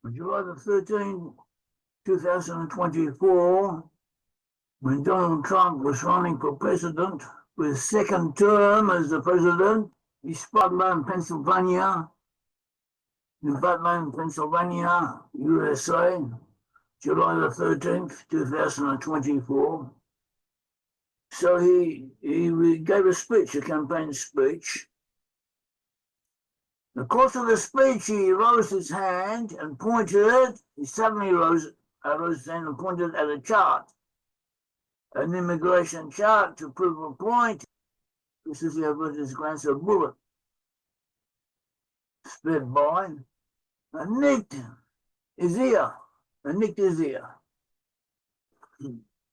On July the 13th, 2024, when Donald Trump was running for president, for his second term as the president, he spotted in Pennsylvania, USA, July the 13th, 2024. So he gave a speech, a campaign speech. In the course of the speech, he rose his hand and pointed, he suddenly rose his hand and pointed at a chart, an immigration chart to prove a point. This is the British glance of bullet sped by and nicked his ear.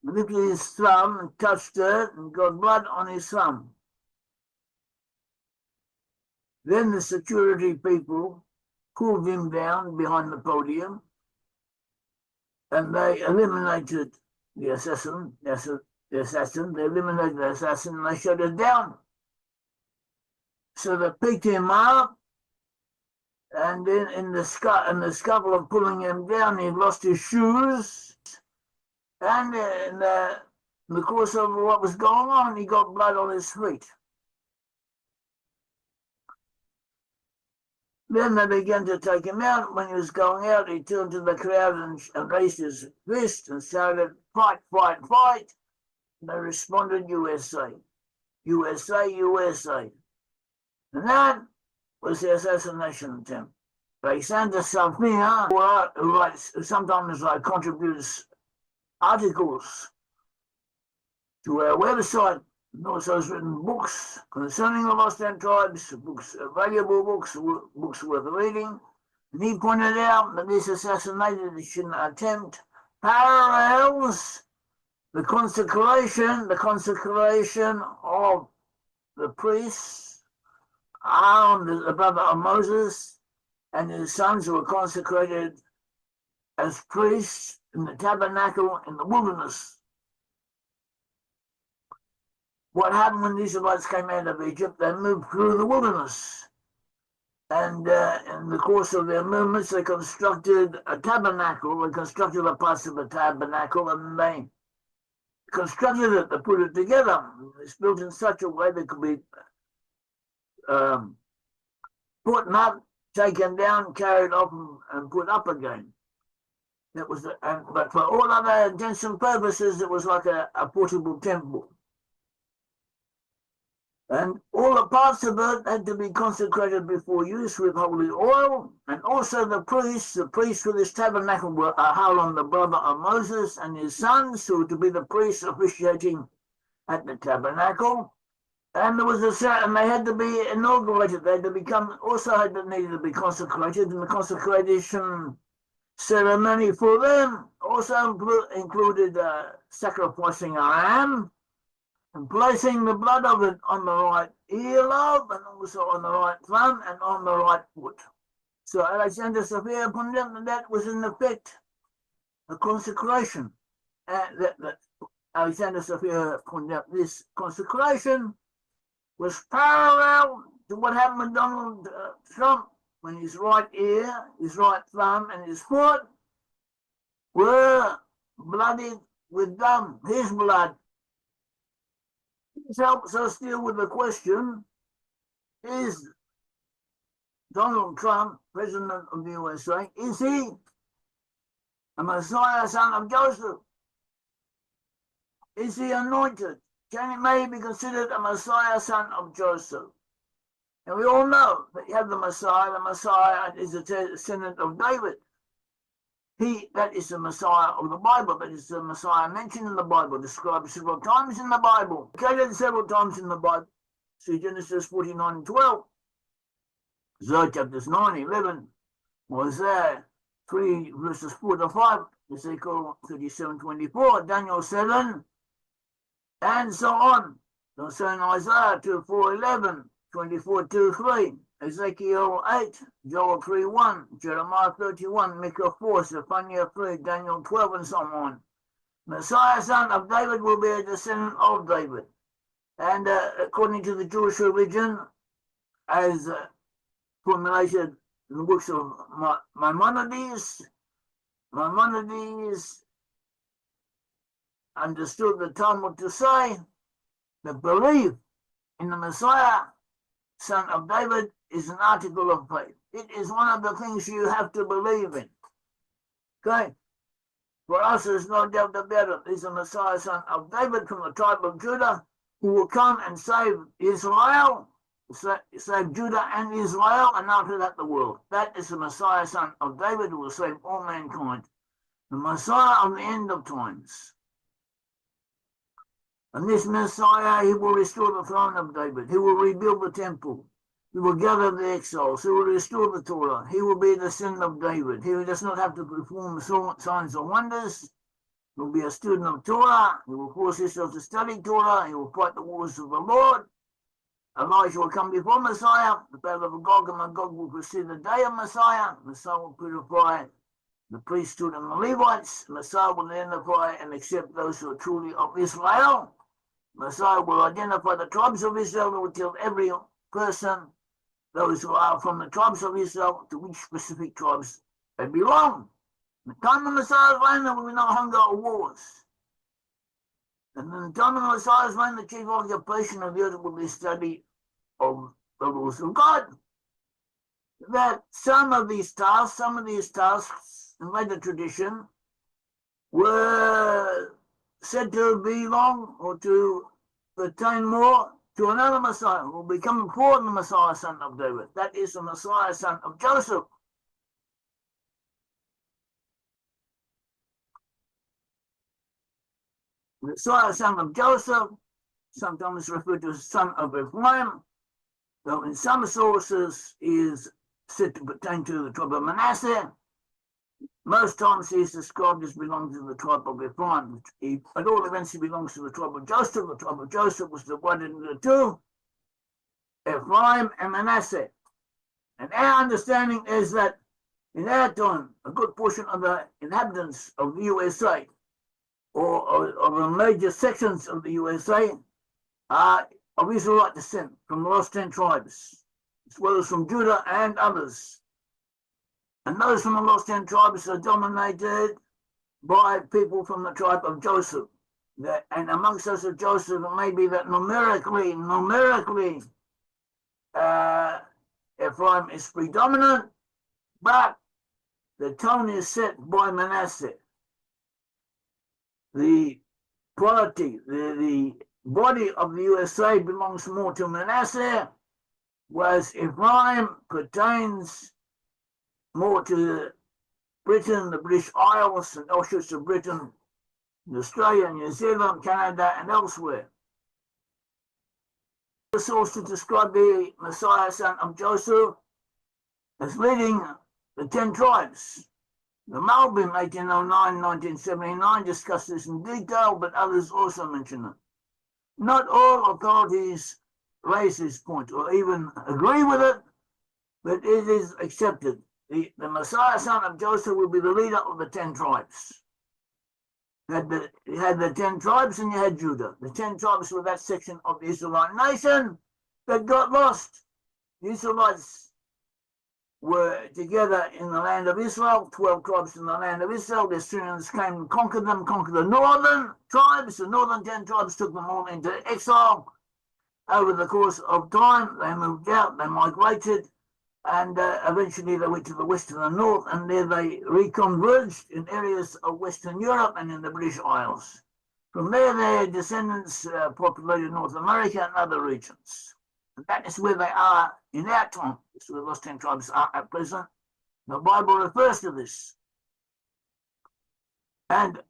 Nicked his thumb and touched it and got blood on his thumb. Then the security people pulled him down behind the podium and they eliminated the assassin. They eliminated the assassin and they shut it down. So they picked him up, and then in the scuffle of pulling him down, he lost his shoes. And in the course of what was going on, he got blood on his feet. Then they began to take him out. When he was going out, he turned to the crowd and raised his fist and shouted, "Fight, fight, fight." They responded, "USA, USA, USA." And that was the assassination attempt. Alexander Safir, who writes, sometimes contributes articles to our website, and also has written books concerning the Lost End Tribes, books, valuable books worth reading. And he pointed out that this assassination attempt parallels the consecration of the priests, Aaron, the brother of Moses, and his sons who were consecrated as priests in the tabernacle in the wilderness. What happened when the Israelites came out of Egypt? They moved through the wilderness. And in the course of their movements, they constructed a tabernacle. They constructed a part of a tabernacle, and they constructed it. They put it together. It's built in such a way that it could be put up, taken down, carried off, and put up again. That was but for all other intents and purposes, it was like a portable temple. And all the parts of it had to be consecrated before use with holy oil. And also the priests for this tabernacle were Aaron, the brother of Moses, and his sons, who were to be the priests officiating at the tabernacle. And there was and they had to be inaugurated. They had to needed to be consecrated, and the consecration ceremony for them also included sacrificing a ram and placing the blood of it on the right earlobe and also on the right thumb and on the right foot. So Alexander Safir pointed out that was in effect a consecration. That Alexander Safir pointed out this consecration was parallel to what happened with Donald Trump when his right ear, his right thumb, and his foot were bloodied with his blood. This helps us deal with the question, is Donald Trump, President of the USA, is he a Messiah, son of Joseph? Is he anointed? Can he maybe be considered a Messiah, son of Joseph? And we all know that you have the Messiah. The Messiah is a descendant of David. That is the Messiah of the Bible. That is the Messiah mentioned in the Bible, described several times in the Bible, quoted several times in the Bible. See Genesis 49 and 12, Isaiah chapters 9, 11, Isaiah 3 verses 4 to 5, Ezekiel 37, 24, Daniel 7, and so on. Concerning Isaiah 2, 4, 11, 24, 2, 3, Ezekiel 8, Joel 3, 1, Jeremiah 31, Micah 4, Zephaniah 3, Daniel 12, and so on. Messiah, son of David, will be a descendant of David. And according to the Jewish religion, as formulated in the works of Maimonides. Maimonides understood the Talmud to say that belief in the Messiah, son of David, is an article of faith. It is one of the things you have to believe in. Okay? For us, there's no doubt about it. He's the Messiah, son of David, from the tribe of Judah, who will come and save Israel, save Judah and Israel, and after that the world. That is the Messiah, son of David, who will save all mankind. The Messiah of the end of times. And this Messiah, he will restore the throne of David. He will rebuild the temple. He will gather the exiles. He will restore the Torah. He will be the son of David. He does not have to perform signs or wonders. He will be a student of Torah. He will force himself to study Torah. He will fight the wars of the Lord. Elijah will come before Messiah. The battle of Gog and Magog will precede the day of Messiah. Messiah will purify the priesthood and the Levites. Messiah will identify and accept those who are truly of Israel. Messiah will identify the tribes of Israel and will tell every person, those who are from the tribes of Israel, to which specific tribes they belong. In the time of Messiah's reign, there will be no hunger or wars. And in the time of Messiah's reign, the chief occupation of the earth will be study of the laws of God. That some of these tasks in later tradition were said to belong or to pertain more to another Messiah who will be coming forward, the Messiah, son of David. That is the Messiah, son of Joseph. The Messiah, son of Joseph, sometimes referred to as son of Ephraim, though in some sources is said to pertain to the tribe of Manasseh. Most times he is described as belonging to the tribe of Ephraim. At all events, he belongs to the tribe of Joseph. The tribe of Joseph was divided into two, Ephraim and Manasseh. And our understanding is that in our time, a good portion of the inhabitants of the USA or of the major sections of the USA are of Israelite descent from the lost 10 tribes, as well as from Judah and others. And those from the lost 10 tribes are dominated by people from the tribe of Joseph. And amongst those of Joseph, it may be that numerically, Ephraim is predominant, but the tone is set by Manasseh. The quality, the body of the USA belongs more to Manasseh, whereas Ephraim pertains more to Britain, the British Isles, and offshoots of Britain, Australia, New Zealand, Canada, and elsewhere. The source to describe the Messiah, son of Joseph, as leading the 10 tribes. The Malbim, 1809-1979, discussed this in detail, but others also mention it. Not all authorities raise this point or even agree with it, but it is accepted. The Messiah, son of Joseph, will be the leader of the 10 tribes. You had the 10 tribes and you had Judah. The 10 tribes were that section of the Israelite nation that got lost. The Israelites were together in the land of Israel, 12 tribes in the land of Israel. The Assyrians came and conquered them, conquered the northern tribes. The northern 10 tribes took them all into exile. Over the course of time, they moved out, they migrated, and eventually they went to the west and the north, and there they reconverged in areas of Western Europe and in the British Isles. From there, their descendants populated North America and other regions. And that is where they are in our time. This is where those 10 tribes are at present. The Bible refers to this. And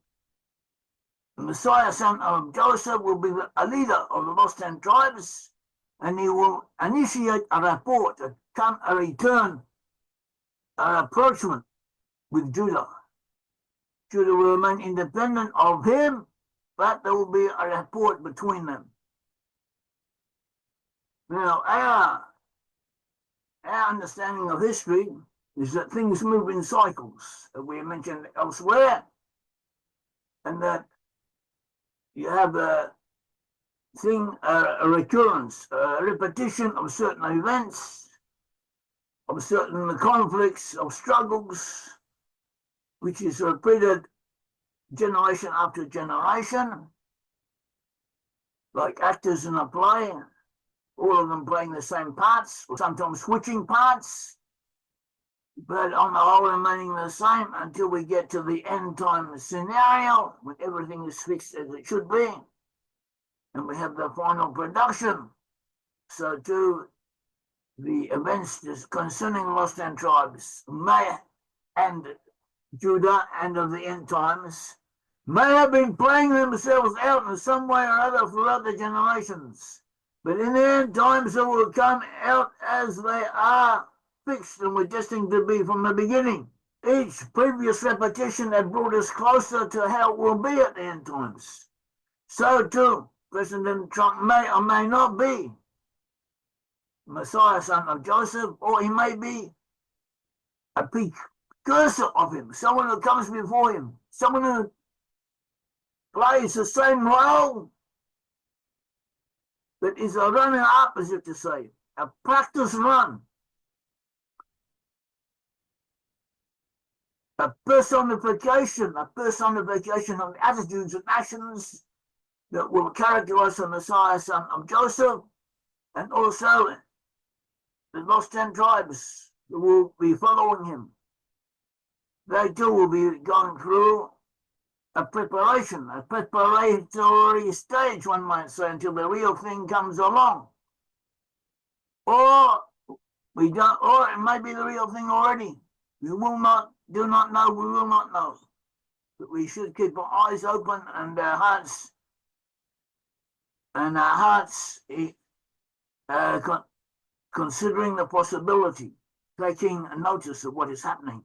the Messiah, son of Joseph, will be a leader of the lost 10 tribes, and he will initiate a rapport, a return, an approachment with Judah. Judah will remain independent of him, but there will be a rapport between them. Now, our understanding of history is that things move in cycles, as we mentioned elsewhere, and that you have a recurrence, a repetition of certain events of certain conflicts, of struggles, which is repeated generation after generation, like actors in a play, all of them playing the same parts, or sometimes switching parts, but on the whole remaining the same until we get to the end time scenario, when everything is fixed as it should be, and we have the final production. So too, the events concerning lost 10 tribes may and Judah and of the end times may have been playing themselves out in some way or other throughout the generations, but in the end times they will come out as they are fixed and were destined to be from the beginning. Each previous repetition had brought us closer to how it will be at the end times. So too, President Trump may or may not be Messiah, son of Joseph, or he may be a precursor of him, someone who comes before him, someone who plays the same role, but is a running up, as if to say, a practice run, a personification of the attitudes and actions that will characterize the Messiah, son of Joseph, and also the lost 10 tribes that will be following him. They too will be going through a preparatory stage, one might say, until the real thing comes along. Or it might be the real thing already. We will not know. But we should keep our eyes open and our hearts considering the possibility, taking notice of what is happening.